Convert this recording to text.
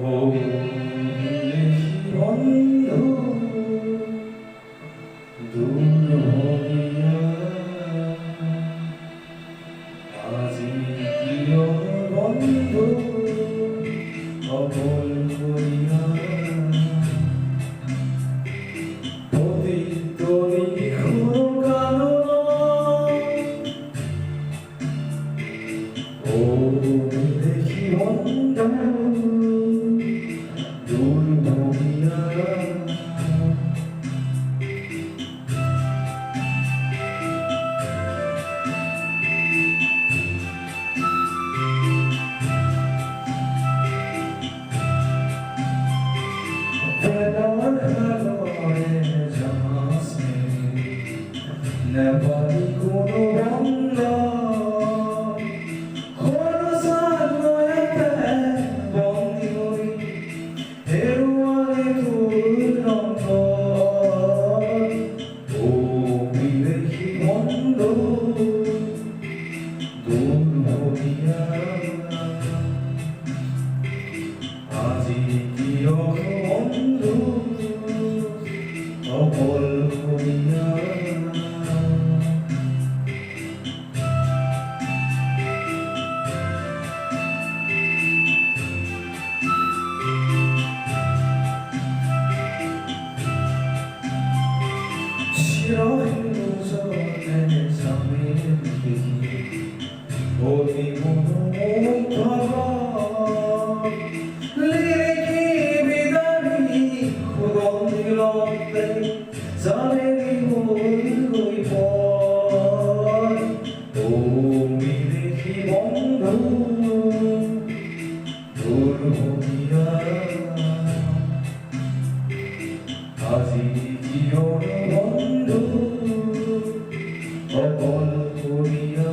ও বন্ধু দূর হইয়া আজি প্রিয় বন্ধু অপল হইয়া পতিত নিখুর কালো ও দেখি বন্ধু দূর হইয়া Nobody কোনো বন্ধ কোনো সাগরে বন্দি হই হেরুয়ালে তুলন্ত ও বিদেশি বন্ধ দূর হইয়া আজি প্রিয় বন্ধু অপল হইয়া আজি জীবন বন্ধু অপল করিয়া